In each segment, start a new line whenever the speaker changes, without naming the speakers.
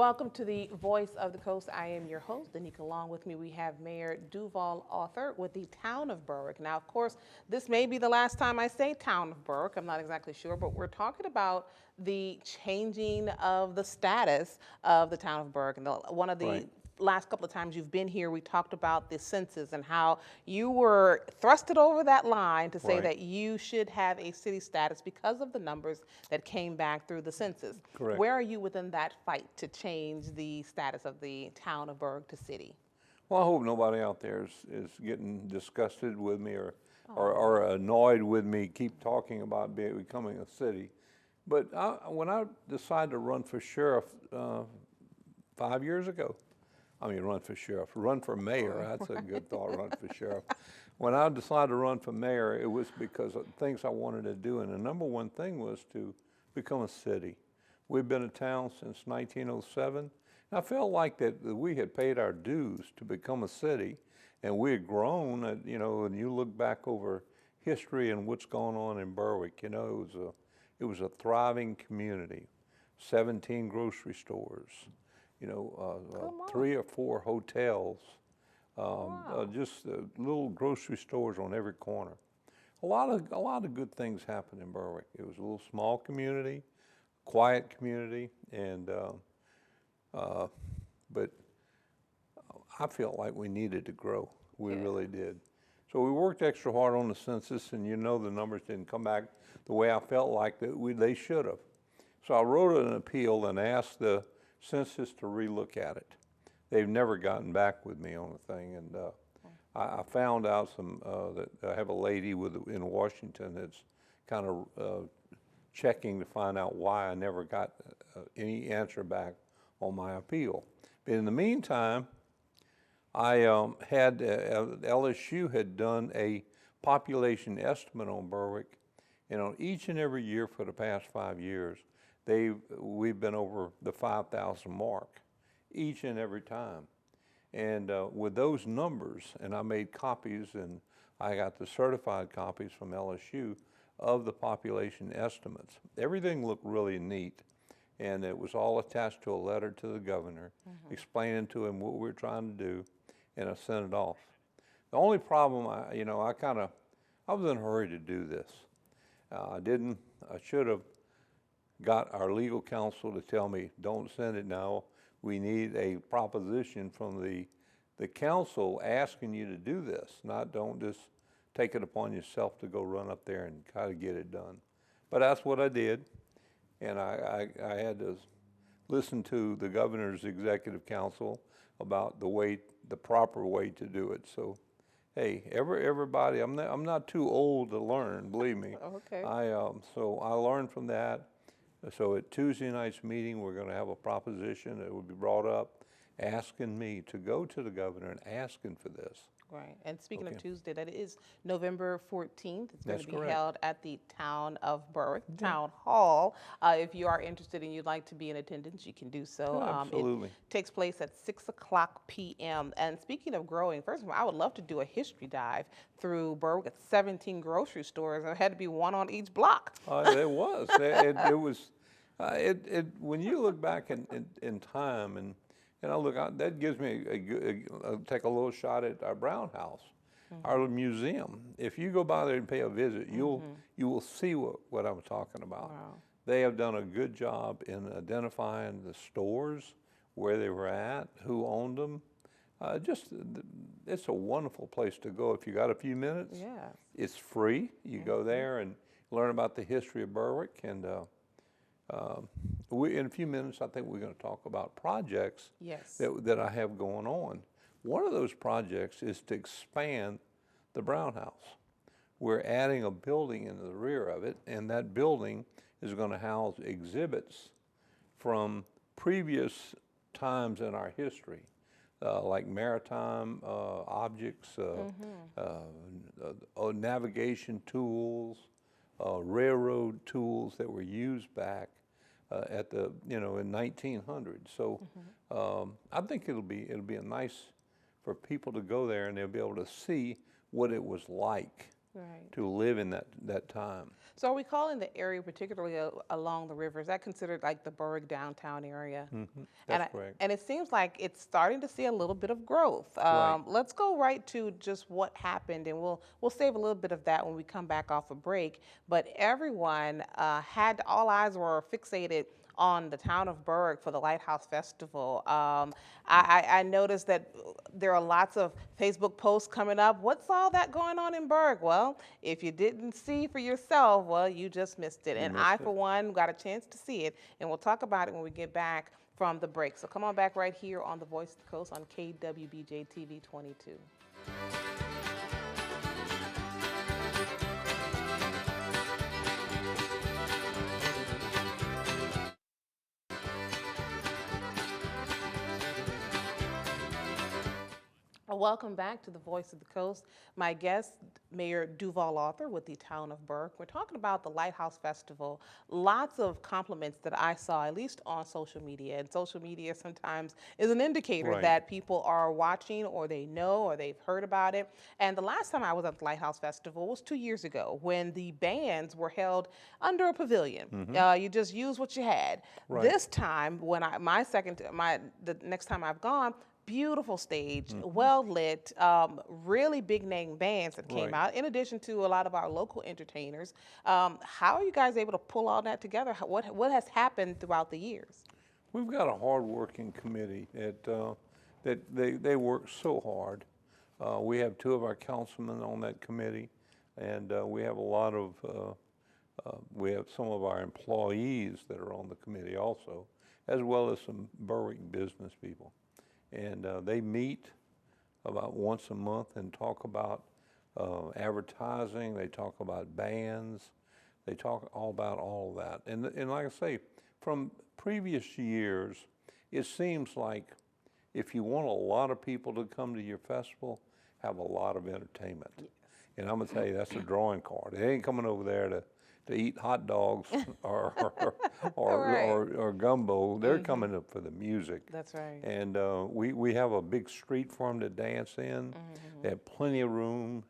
Welcome to the Voice of the Coast. I am your host, Danica. Along with me, we have Mayor Duval Arthur with the Town of Berwick. Now, of course, this may be the last time I say Town of Berwick. I'm not exactly sure, but we're talking about the changing of the status of the Town of Berwick. And one of the
Right.
last couple of times you've been here, we talked about the census and how you were thrusted over that line to say
Right.
that you should have a city status because of the numbers that came back through the census.
Correct.
Where are you within that fight to change the status of the Town of Berwick to city?
Well, I hope nobody out there is getting disgusted with me or annoyed with me, keep talking about becoming a city. But when I decided to run for sheriff 5 years ago, run for mayor, that's a good thought, run for sheriff. When I decided to run for mayor, it was because of things I wanted to do, and the number one thing was to become a city. We've been a town since 1907. And I felt like that we had paid our dues to become a city, and we had grown. And you look back over history and what's going on in Berwick. It was a thriving community, 17 grocery stores, 3 or 4 hotels, just little grocery stores on every corner. A lot of good things happened in Berwick. It was a little small community, quiet community, and but I felt like we needed to grow. We really did. So we worked extra hard on the census, and the numbers didn't come back the way I felt like they should have. So I wrote an appeal and asked the census to relook at it. They've never gotten back with me on the thing, and I found out that I have a lady in Washington that's kind of checking to find out why I never got any answer back on my appeal. But in the meantime, I LSU had done a population estimate on Berwick, and on each and every year for the past 5 years, we've been over the 5,000 mark each and every time. And with those numbers, and I made copies, and I got the certified copies from LSU of the population estimates. Everything looked really neat, and it was all attached to a letter to the governor, explaining to him what we were trying to do, and I sent it off. The only problem, I was in a hurry to do this. I should have got our legal counsel to tell me, don't send it now. We need a proposition from the council asking you to do this, don't just take it upon yourself to go run up there and try to get it done. But that's what I did, and I had to listen to the governor's executive council about the proper way to do it. So, hey, everybody, I'm not too old to learn, believe me.
Okay.
So I learned from that. So at Tuesday night's meeting, we're going to have a proposition that will be brought up asking me to go to the governor and asking for this.
Right. And speaking of Tuesday, that is November 14th. It's going
That's
to be
correct.
held at the Town of Berwick Town Hall. If you are interested and you'd like to be in attendance, you can do so.
Yeah, absolutely.
It takes place at 6:00 p.m. And speaking of growing, first of all, I would love to do a history dive through Berwick at 17 grocery stores. There had to be one on each block.
It was. It was. When you look back in time, and I look out, that gives me take a little shot at our Brown House, our museum. If you go by there and pay a visit, you will see what I'm talking about.
Wow.
They have done a good job in identifying the stores, where they were at, who owned them. It's a wonderful place to go if you got a few minutes.
Yeah.
It's free. You go there and learn about the history of Berwick, and in a few minutes, I think we're going to talk about projects that I have going on. One of those projects is to expand the Brown House. We're adding a building into the rear of it, and that building is going to house exhibits from previous times in our history, like maritime objects, navigation tools, railroad tools that were used back in 1900. So I think it'll be a nice for people to go there, and they'll be able to see what it was like
Right.
to live in that time.
So are we calling the area, particularly along the river, is that considered like the Berwick downtown area?
That's correct.
And it seems like it's starting to see a little bit of growth.
Right.
Let's go right to just what happened, and we'll save a little bit of that when we come back off a break. But everyone all eyes were fixated on the town of Berwick for the Lighthouse Festival. I noticed that there are lots of Facebook posts coming up. What's all that going on in Berwick? Well, if you didn't see for yourself, well, you just missed it. And I, for one, got a chance to see it, and we'll talk about it when we get back from the break. So come on back right here on the Voice of the Coast on KWBJ TV 22. Welcome back to the Voice of the Coast. My guest, Mayor Duval Arthur with the Town of Berwick. We're talking about the Lighthouse Festival. Lots of compliments that I saw, at least on social media. And social media sometimes is an indicator
Right.
that people are watching, or they know, or they've heard about it. And the last time I was at the Lighthouse Festival was 2 years ago, when the bands were held under a pavilion. You just used what you had.
Right.
This time, when the next time I've gone, beautiful stage, well lit, really big name bands that came
Right.
out, in addition to a lot of our local entertainers. How are you guys able to pull all that together? What has happened throughout the years?
We've got a hard-working committee that they work so hard. We have 2 of our councilmen on that committee, and we have we have some of our employees that are on the committee also, as well as some Berwick business people. And they meet about once a month and talk about advertising. They talk about bands. They talk all about all of that. And like I say, from previous years, it seems like if you want a lot of people to come to your festival, have a lot of entertainment. Yes. And I'm gonna tell you, that's a drawing card. They ain't coming over there to eat hot dogs or or gumbo. They're coming up for the music.
That's right.
And we have a big street for them to dance in. They have plenty of room,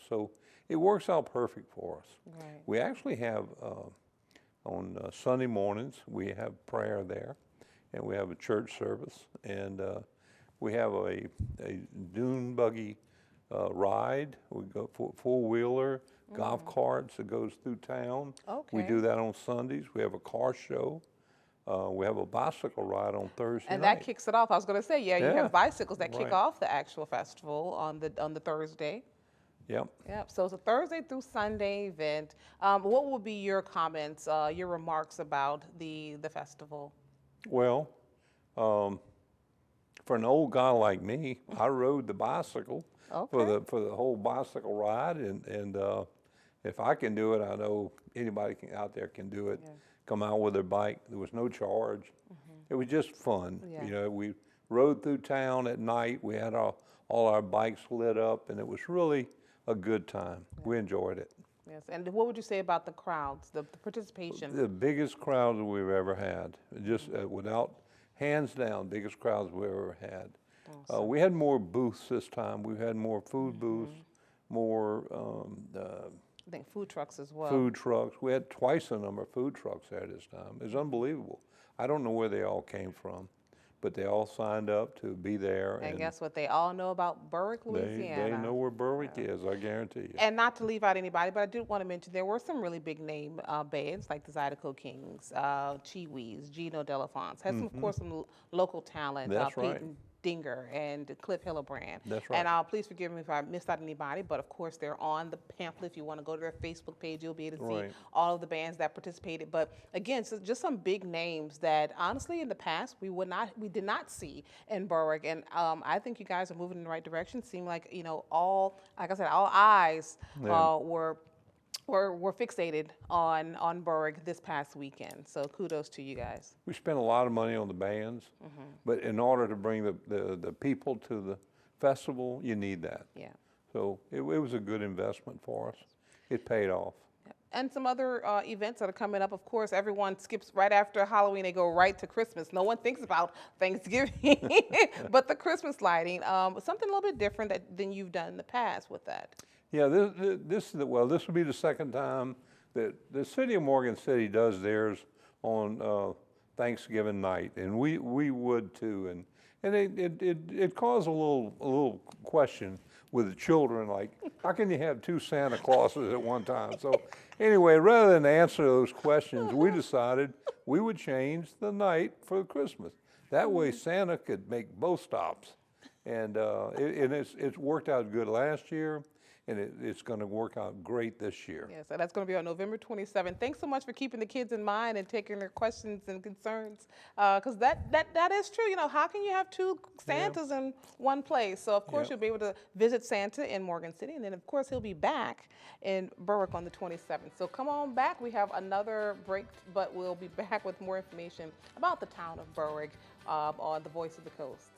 so it works out perfect for us.
Right.
We actually have on Sunday mornings we have prayer there, and we have a church service, and we have a dune buggy ride. We go four-wheeler. Golf carts that goes through town. We
Okay.
do that on Sundays. We have a car show. We have a bicycle ride on Thursday
And
night.
that kicks it off. I was going to say, you
Yeah.
have bicycles that kick
Right.
off the actual festival on the Thursday.
Yep.
Yep. So it's a Thursday through Sunday event. What would be your comments, your remarks about the festival?
Well, for an old guy like me, I rode the bicycle for the whole bicycle ride, and if I can do it, I know anybody out there can do it.
Yeah.
Come out with their bike. There was no charge. It was just fun.
Yeah.
You know, we rode through town at night. We had all our bikes lit up, and it was really a good time. Yeah. We enjoyed it.
Yes. And what would you say about the crowds, the participation?
The biggest crowds that we've ever had. Just without, hands down, biggest crowds we've ever had.
Awesome.
We had more booths this time. We had more food booths, more
I think food trucks as well.
food trucks. We had twice the number of food trucks there this time. It was unbelievable. I don't know where they all came from, but they all signed up to be there.
And guess what? They all know about Berwick, Louisiana.
They know where Berwick is, I guarantee you.
And not to leave out anybody, but I do want to mention there were some really big name bands like the Zydeco Kings, Chiwis, Gino Delafonte. Had some, of course, some local talent.
That's right.
Peyton Dinger and Cliff Hillebrand.
That's right.
And please forgive me if I missed out anybody, but of course they're on the pamphlet. If you want to go to their Facebook page, you'll be able to see
Right.
all of the bands that participated. But again, so just some big names that honestly in the past we did not see in Berwick. And I think you guys are moving in the right direction. Seemed like, you know, all eyes were fixated on Berwick this past weekend. So kudos to you guys.
We spent a lot of money on the bands, but in order to bring the people to the festival, you need that.
Yeah.
So it was a good investment for us. It paid off.
And some other events that are coming up. Of course, everyone skips right after Halloween. They go right to Christmas. No one thinks about Thanksgiving, but the Christmas lighting, something a little bit different than you've done in the past with that.
Yeah, this will be the second time that the city of Morgan City does theirs on Thanksgiving night, and we would too, and it caused a little question with the children, like, how can you have two Santa Clauses at one time? So anyway, rather than answer those questions, we decided we would change the night for Christmas. That way Santa could make both stops. And it's worked out good last year, and it's going to work out great this year.
Yeah, so that's going to be on November 27th. Thanks so much for keeping the kids in mind and taking their questions and concerns, because that is true. You know, how can you have two Santas in one place? So of course you'll be able to visit Santa in Morgan City, and then of course he'll be back in Berwick on the 27th. So come on back. We have another break, but we'll be back with more information about the town of Berwick on the Voice of the Coast.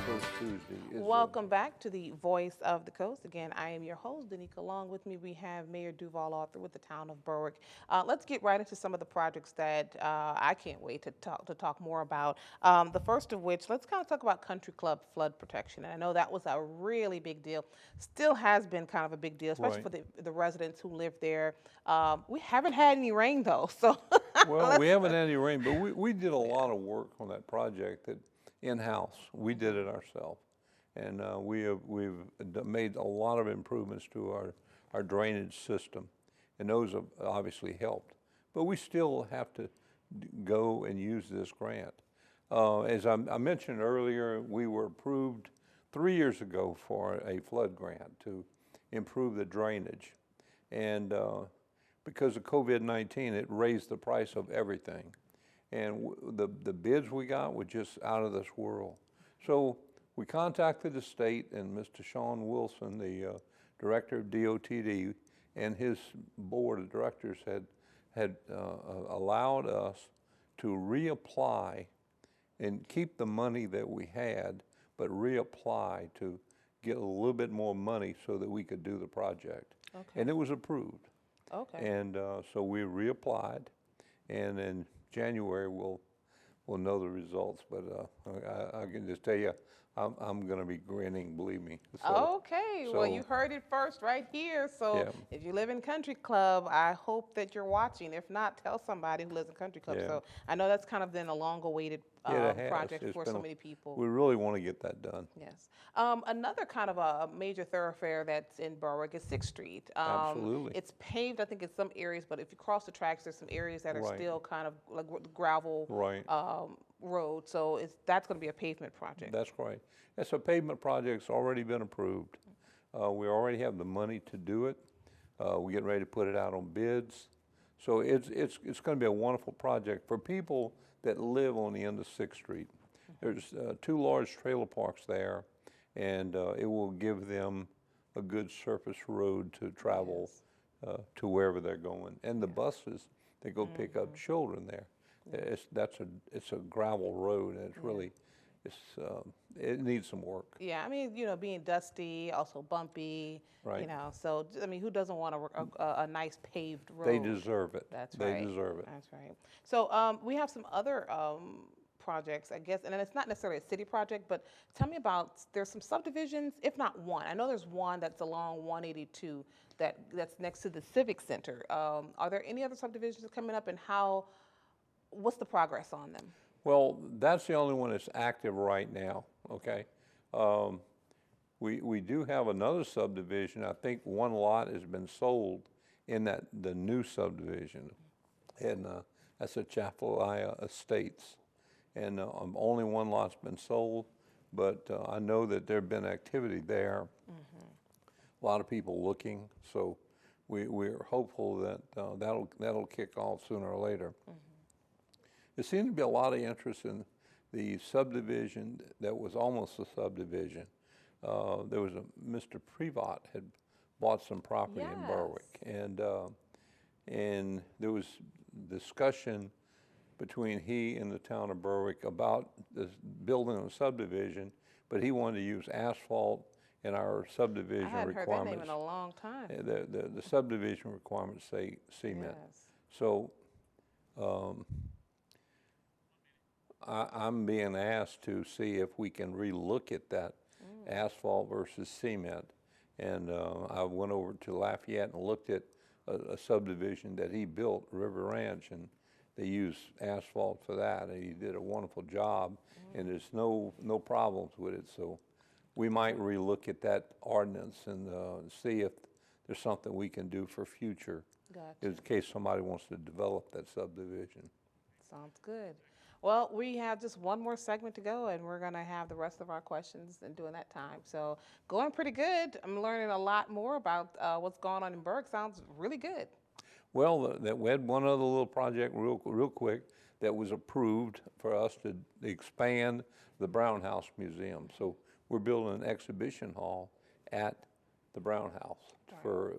First Tuesday is
Welcome back to the Voice of the Coast. Again, I am your host, Danica. Along with me, we have Mayor Duval Arthur with the Town of Berwick. Let's get right into some of the projects that I can't wait to talk more about. The first of which, let's kind of talk about Country Club flood protection. And I know that was a really big deal. Still has been kind of a big deal, especially
Right.
for the residents who live there. We haven't had any rain though, so.
well, we haven't had any rain, but we did a lot of work on that project in-house. We did it ourselves. And we've made a lot of improvements to our drainage system, and those have obviously helped. But we still have to go and use this grant. As I mentioned earlier, we were approved 3 years ago for a flood grant to improve the drainage. And because of COVID-19, it raised the price of everything. And the bids we got were just out of this world. So we contacted the state, and Mr. Sean Wilson, the director of DOTD, and his board of directors had allowed us to reapply and keep the money that we had, but reapply to get a little bit more money so that we could do the project.
Okay.
And it was approved.
Okay.
And so we reapplied, and in January we'll know the results. But I can just tell you, I'm going to be grinning, believe me.
Okay, well, you heard it first right here. So
Yeah.
if you live in Country Club, I hope that you're watching. If not, tell somebody who lives in Country Club.
Yeah.
So I know that's kind of been a long-awaited
Yeah, it has.
project
It's
for
been
so
a-
many people.
We really want to get that done.
Yes. Another kind of a major thoroughfare that's in Berwick is 6th Street.
Absolutely.
It's paved, I think, in some areas, but if you cross the tracks, there's some areas that are
Right.
still kind of like gravel
Right.
road. So that's going to be a pavement project.
That's right. It's a pavement project's already been approved. We already have the money to do it. We're getting ready to put it out on bids. So it's going to be a wonderful project for people that live on the end of 6th Street. There's 2 large trailer parks there, and it will give them a good surface road to travel to wherever they're going. And the buses that go pick up children there. It's a gravel road, and it's really, it needs some work.
Yeah, I mean, being dusty, also bumpy,
Right.
so, I mean, who doesn't want a nice paved road?
They deserve it.
That's
They
right.
deserve it.
That's right. So we have some other projects, I guess, and it's not necessarily a city project, but tell me about, there's some subdivisions, if not one. I know there's one that's along 182 that's next to the Civic Center. Are there any other subdivisions coming up, and what's the progress on them?
Well, that's the only one that's active right now, okay? We do have another subdivision. I think one lot has been sold in the new subdivision, and that's the Chapelaya Estates. And only one lot's been sold, but I know that there've been activity there. A lot of people looking, so we're hopeful that that'll kick off sooner or later. There seemed to be a lot of interest in the subdivision that was almost a subdivision. There was Mr. Privat had bought some property in Berwick, and there was discussion between he and the town of Berwick about this building a subdivision, but he wanted to use asphalt and our
I
subdivision
hadn't heard that name
requirements.
in a long time.
The subdivision requirements say cement.
Yes.
So I'm being asked to see if we can relook at that asphalt versus cement. And I went over to Lafayette and looked at a subdivision that he built, River Ranch, and they use asphalt for that. And he did a wonderful job, and there's no problems with it. So we might relook at that ordinance and see if there's something we can do for future,
Gotcha.
in case somebody wants to develop that subdivision.
Sounds good. Well, we have just one more segment to go, and we're going to have the rest of our questions and during that time. So going pretty good. I'm learning a lot more about what's going on in Berwick. Sounds really good.
Well, we had one other little project real quick that was approved for us to expand the Brown House Museum. So we're building an exhibition hall at the Brown House for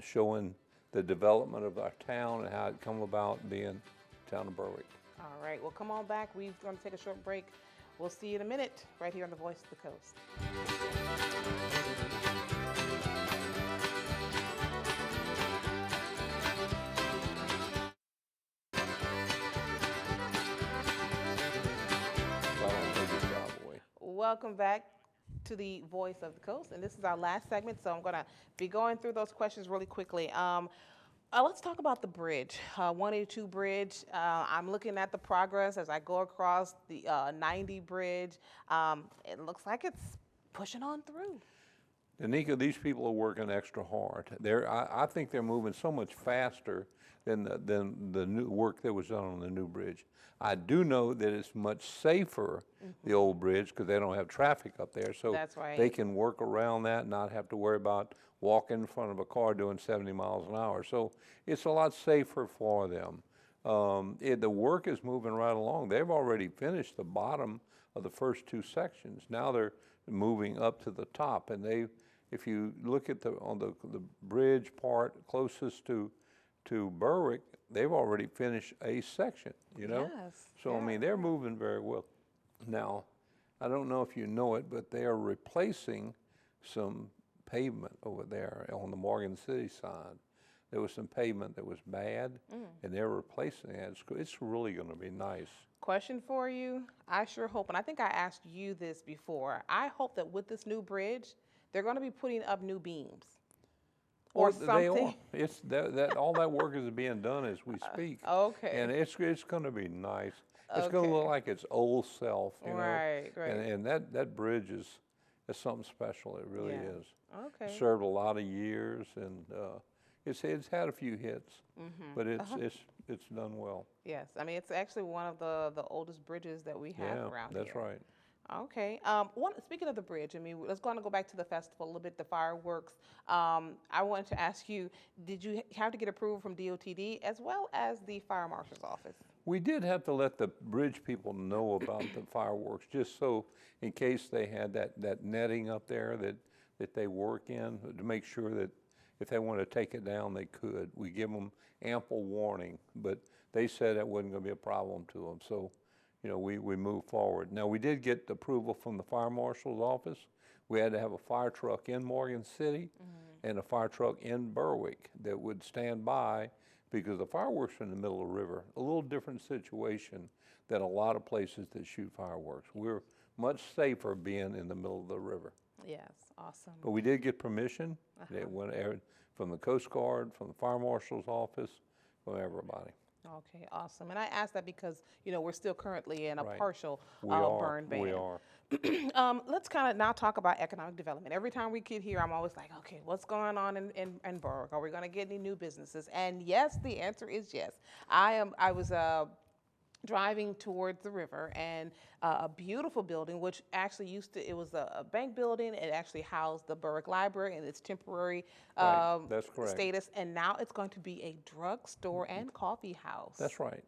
showing the development of our town and how it come about being Town of Berwick.
All right. Well, come on back. We're going to take a short break. We'll see you in a minute right here on the Voice of the Coast.
So I don't take his job away.
Welcome back to the Voice of the Coast, and this is our last segment, so I'm going to be going through those questions really quickly. Let's talk about the bridge, 182 bridge. I'm looking at the progress as I go across the 90 bridge. It looks like it's pushing on through.
Danica, these people are working extra hard. I think they're moving so much faster than the new work that was done on the new bridge. I do know that it's much safer, the old bridge, because they don't have traffic up there. So
That's right.
they can work around that and not have to worry about walking in front of a car doing 70 miles an hour. So it's a lot safer for them. The work is moving right along. They've already finished the bottom of the first two sections. Now they're moving up to the top, and if you look at on the bridge part closest to Berwick, they've already finished a section, you know?
Yes,
So, I mean, they're moving very well. Now, I don't know if you know it, but they are replacing some pavement over there on the Morgan City side. There was some pavement that was bad, and they're replacing it. It's really going to be nice.
Question for you. I sure hope, and I think I asked you this before, I hope that with this new bridge, they're going to be putting up new beams. Or something.
They are. It's that all that work is being done as we speak.
Okay.
And it's going to be nice. It's going to
Okay.
look like its old self, you know.
Right.
And that bridge is something special. It really
Yeah.
is.
Okay.
It served a lot of years, and it's had a few hits, but it's done well.
Yes. I mean, it's actually one of the oldest bridges that we have around here.
That's right.
Okay. Speaking of the bridge, I mean, let's go back to the festival a little bit, the fireworks. I wanted to ask you, did you have to get approval from DOTD as well as the fire marshal's office?
We did have to let the bridge people know about the fireworks, just so in case they had that netting up there that they work in, to make sure that if they want to take it down, they could. We give them ample warning, but they said that wasn't going to be a problem to them. So, you know, we moved forward. Now, we did get approval from the fire marshal's office. We had to have a fire truck in Morgan City and a fire truck in Berwick that would stand by, because the fireworks are in the middle of the river. A little different situation than a lot of places that shoot fireworks. We're much safer being in the middle of the river.
Yes. Awesome.
But we did get permission. It went from the Coast Guard, from the fire marshal's office, from everybody.
Okay, awesome. And I asked that because, you know, we're still currently in a
Right.
partial
We are.
burn ban.
We are.
Let's kind of now talk about economic development. Every time we get here, I'm always like, okay, what's going on in Berwick? Are we going to get any new businesses? And yes, the answer is yes. I was driving towards the river, and a beautiful building, which actually it was a bank building. It actually housed the Berwick Library in its temporary
Right. That's correct.
status, and now it's going to be a drugstore and coffee house.
That's right.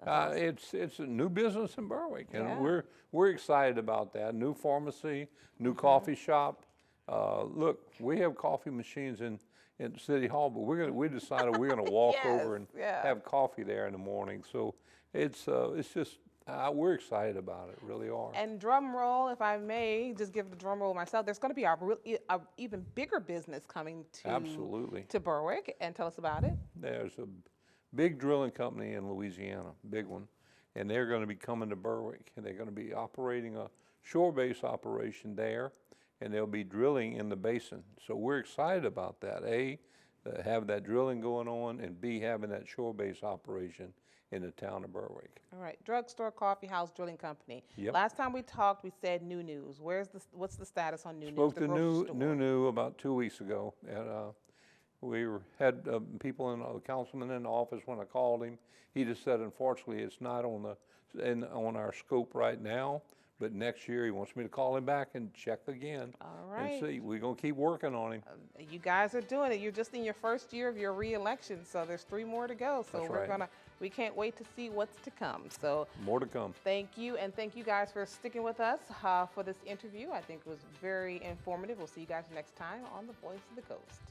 It's a new business in Berwick, and
Yeah.
we're excited about that. New pharmacy, new coffee shop. Look, we have coffee machines in City Hall, but we decided we're gonna walk
Yes,
over and
yeah.
have coffee there in the morning. So it's just We're excited about it, really are.
And drum roll, if I may, just give the drum roll myself. There's going to be a even bigger business coming
Absolutely.
to Berwick, and tell us about it.
There's a big drilling company in Louisiana, big one, and they're going to be coming to Berwick, and they're going to be operating a shore-based operation there, and they'll be drilling in the basin. So we're excited about that. A, have that drilling going on, and B, having that shore-based operation in the town of Berwick.
All right, drugstore, coffee house, drilling company.
Yep.
Last time we talked, we said New News. What's the status on New News?
Spoke
the
to
grocery store?
New about 2 weeks ago, and had people the councilman in the office when I called him. He just said, unfortunately, it's not on our scope right now, but next year he wants me to call him back and check again.
All right.
And see, we're gonna keep working on him.
You guys are doing it. You're just in your first year of your re-election, so there's 3 more to go. So
That's right.
we can't wait to see what's to come. So
More to come.
thank you, and thank you guys for sticking with us for this interview. I think it was very informative. We'll see you guys next time on The Voice of the Coast.